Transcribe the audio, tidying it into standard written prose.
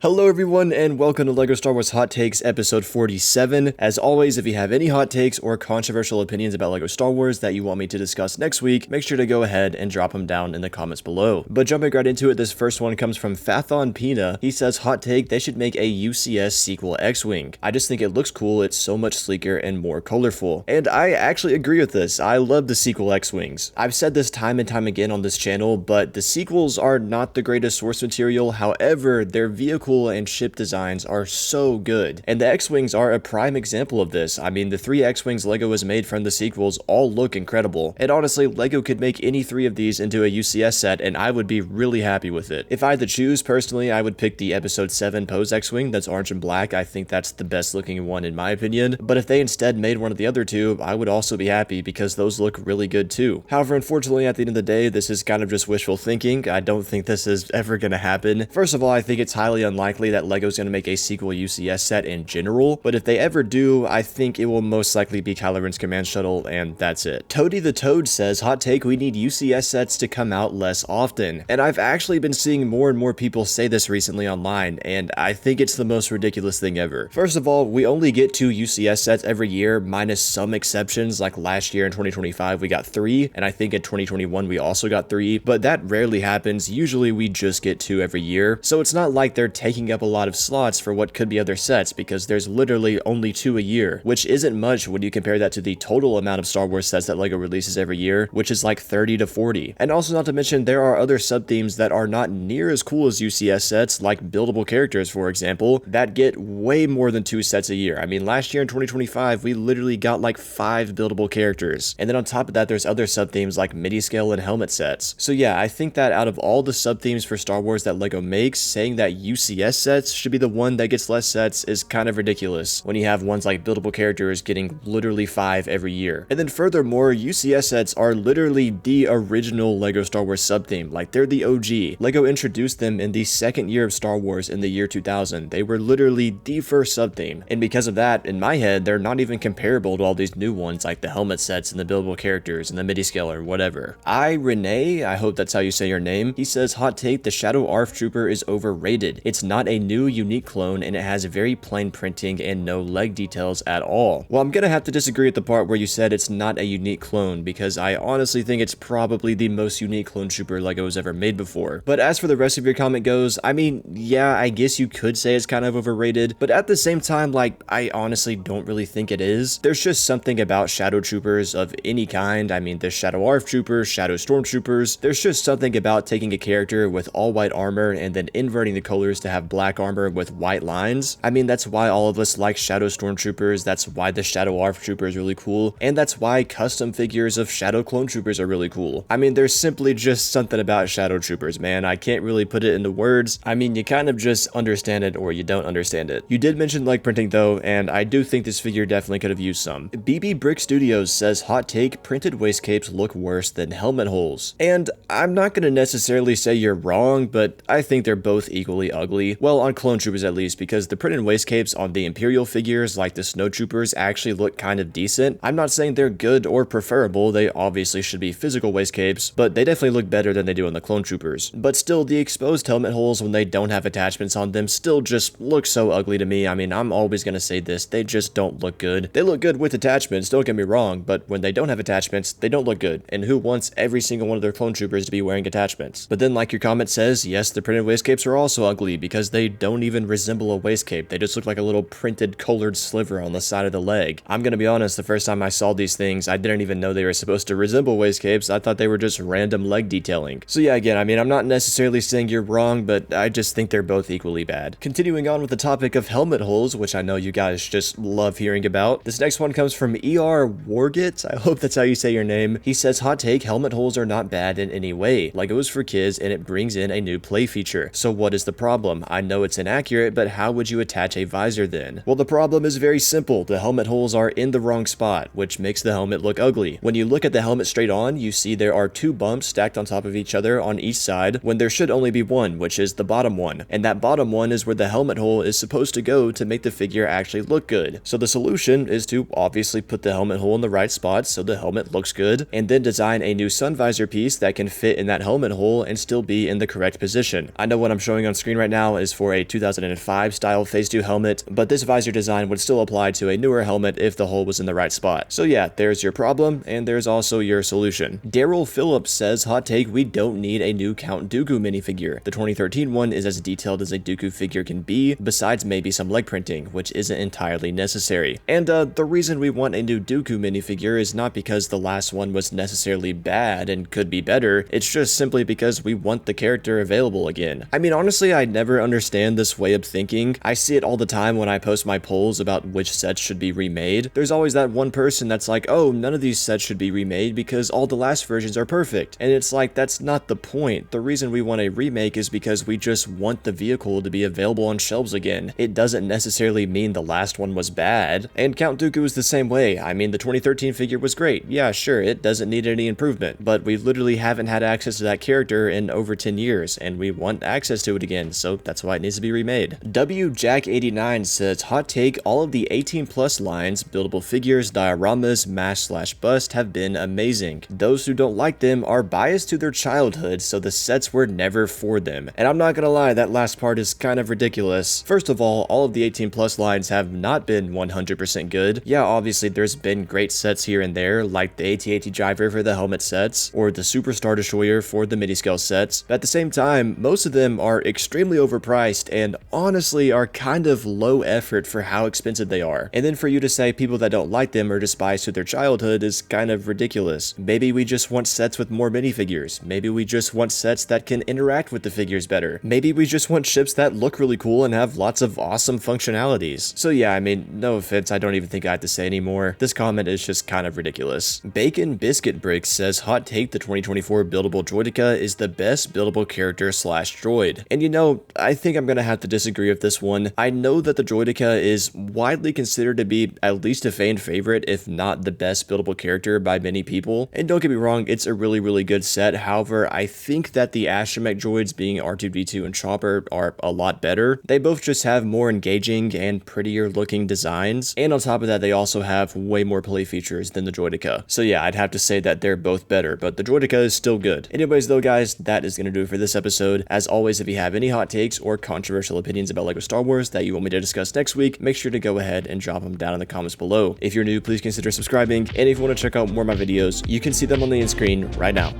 Hello everyone and welcome to LEGO Star Wars Hot Takes episode 47. As always, if you have any hot takes or controversial opinions about LEGO Star Wars that you want me to discuss next week, make sure to go ahead and drop them down in the comments below. But jumping right into it, this first one comes from Fathon Pina. He says, hot take, they should make a UCS sequel X-Wing. I just think it looks cool, it's so much sleeker and more colorful. And I actually agree with this. I love the sequel X-Wings. I've said this time and time again on this channel, but the sequels are not the greatest source material. However, their vehicle and ship designs are so good, and the X-Wings are a prime example of this. I mean, the 3 X-Wings LEGO has made from the sequels all look incredible, and honestly, LEGO could make any 3 of these into a UCS set and I would be really happy with it. If I had to choose, personally, I would pick the episode 7 Pose X-Wing that's orange and black. I think that's the best looking one in my opinion, but if they instead made one of the other 2, I would also be happy because those look really good too. However, unfortunately, at the end of the day, this is kind of just wishful thinking. I don't think this is ever going to happen. First of all, I think it's highly unlikely that LEGO's going to make a sequel UCS set in general, but if they ever do, I think it will most likely be Kylo Ren's command shuttle, and that's it. Toady the Toad says, hot take, we need UCS sets to come out less often. And I've actually been seeing more and more people say this recently online, and I think it's the most ridiculous thing ever. First of all, we only get 2 UCS sets every year, minus some exceptions, like last year in 2025 we got 3, and I think in 2021 we also got 3, but that rarely happens. Usually we just get 2 every year, so it's not like they're taking up a lot of slots for what could be other sets, because there's literally only 2 a year, which isn't much when you compare that to the total amount of Star Wars sets that LEGO releases every year, which is like 30 to 40. And also, not to mention, there are other sub-themes that are not near as cool as UCS sets, like buildable characters, for example, that get way more than 2 sets a year. I mean, last year in 2025, we literally got like 5 buildable characters. And then on top of that, there's other sub-themes like mini-scale and helmet sets. So yeah, I think that out of all the sub-themes for Star Wars that LEGO makes, saying that UCS sets should be the one that gets less sets is kind of ridiculous when you have ones like buildable characters getting literally 5 every year. And then furthermore, UCS sets are literally the original LEGO Star Wars sub-theme, like they're the OG. LEGO introduced them in the 2nd year of Star Wars in the year 2000. They were literally the first sub-theme, and because of that, in my head, they're not even comparable to all these new ones like the helmet sets and the buildable characters and the midi-scale or whatever. Renee, I hope that's how you say your name, he says, hot take, the Shadow ARF Trooper is overrated. It's not a new unique clone and it has very plain printing and no leg details at all. Well, I'm gonna have to disagree at the part where you said it's not a unique clone, because I honestly think it's probably the most unique clone trooper LEGO has ever made before. But as for the rest of your comment goes, I mean, yeah, I guess you could say it's kind of overrated, but at the same time, like, I honestly don't really think it is. There's just something about Shadow Troopers of any kind. I mean, the Shadow ARF Troopers, Shadow Stormtroopers, there's just something about taking a character with all white armor and then inverting the colors to have black armor with white lines. I mean, that's why all of us like Shadow Stormtroopers, that's why the Shadow ARF Trooper is really cool, and that's why custom figures of Shadow Clone Troopers are really cool. I mean, there's simply just something about Shadow Troopers, man. I can't really put it into words. I mean, you kind of just understand it or you don't understand it. You did mention leg printing though, and I do think this figure definitely could have used some. BB Brick Studios says, hot take, printed waist capes look worse than helmet holes. And I'm not gonna necessarily say you're wrong, but I think they're both equally ugly. Well, on Clone Troopers at least, because the printed waist capes on the Imperial figures like the Snow Troopers actually look kind of decent. I'm not saying they're good or preferable, they obviously should be physical waist capes, but they definitely look better than they do on the Clone Troopers. But still, the exposed helmet holes when they don't have attachments on them still just look so ugly to me. I mean, I'm always gonna say this, they just don't look good. They look good with attachments, don't get me wrong, but when they don't have attachments, they don't look good. And who wants every single one of their Clone Troopers to be wearing attachments? But then, like your comment says, yes, the printed waist capes are also ugly because they don't even resemble a waist cape. They just look like a little printed colored sliver on the side of the leg. I'm gonna be honest, the first time I saw these things, I didn't even know they were supposed to resemble waist capes. I thought they were just random leg detailing. So yeah, again, I mean, I'm not necessarily saying you're wrong, but I just think they're both equally bad. Continuing on with the topic of helmet holes, which I know you guys just love hearing about. This next one comes from ER Wargit. I hope that's how you say your name. He says, hot take, helmet holes are not bad in any way. LEGO is for kids and it brings in a new play feature. So what is the problem? I know it's inaccurate, but how would you attach a visor then? Well, the problem is very simple. The helmet holes are in the wrong spot, which makes the helmet look ugly. When you look at the helmet straight on, you see there are 2 bumps stacked on top of each other on each side, when there should only be one, which is the bottom one. And that bottom one is where the helmet hole is supposed to go to make the figure actually look good. So the solution is to obviously put the helmet hole in the right spot so the helmet looks good, and then design a new sun visor piece that can fit in that helmet hole and still be in the correct position. I know what I'm showing on screen right now now is for a 2005 style Phase 2 helmet, but this visor design would still apply to a newer helmet if the hole was in the right spot. So yeah, there's your problem, and there's also your solution. Daryl Phillips says, hot take, we don't need a new Count Dooku minifigure. The 2013 one is as detailed as a Dooku figure can be, besides maybe some leg printing, which isn't entirely necessary. And the reason we want a new Dooku minifigure is not because the last one was necessarily bad and could be better, it's just simply because we want the character available again. I mean, honestly, I never understand this way of thinking. I see it all the time when I post my polls about which sets should be remade. There's always that one person that's like, oh, none of these sets should be remade because all the last versions are perfect. And it's like, that's not the point. The reason we want a remake is because we just want the vehicle to be available on shelves again. It doesn't necessarily mean the last one was bad. And Count Dooku is the same way. I mean, the 2013 figure was great. Yeah, sure, it doesn't need any improvement, but we literally haven't had access to that character in over 10 years, and we want access to it again, so that's why it needs to be remade. WJack89 says, hot take, all of the 18 plus lines, buildable figures, dioramas, mash/bust have been amazing. Those who don't like them are biased to their childhood, so the sets were never for them. And I'm not gonna lie, that last part is kind of ridiculous. First of all of the 18 plus lines have not been 100% good. Yeah, obviously there's been great sets here and there, like the AT-AT driver for the helmet sets, or the Superstar Destroyer for the mini-scale sets, but at the same time, most of them are extremely overpriced and honestly are kind of low effort for how expensive they are. And then for you to say people that don't like them are just biased to their childhood is kind of ridiculous. Maybe we just want sets with more minifigures. Maybe we just want sets that can interact with the figures better. Maybe we just want ships that look really cool and have lots of awesome functionalities. So yeah, I mean, no offense, I don't even think I have to say anymore. This comment is just kind of ridiculous. Bacon Biscuit Bricks says, hot take, the 2024 buildable Droideka is the best buildable character / droid. And you know, I think I'm gonna have to disagree with this one. I know that the Droideka is widely considered to be at least a fan favorite, if not the best buildable character by many people. And don't get me wrong, it's a really good set. However, I think that the astromech droids, being R2-D2 and Chopper, are a lot better. They both just have more engaging and prettier looking designs. And on top of that, they also have way more play features than the Droideka. So yeah, I'd have to say that they're both better, but the Droideka is still good. Anyways though guys, that is going to do it for this episode. As always, if you have any hot takes or controversial opinions about LEGO Star Wars that you want me to discuss next week, make sure to go ahead and drop them down in the comments below. If you're new, please consider subscribing, and if you want to check out more of my videos, you can see them on the end screen right now.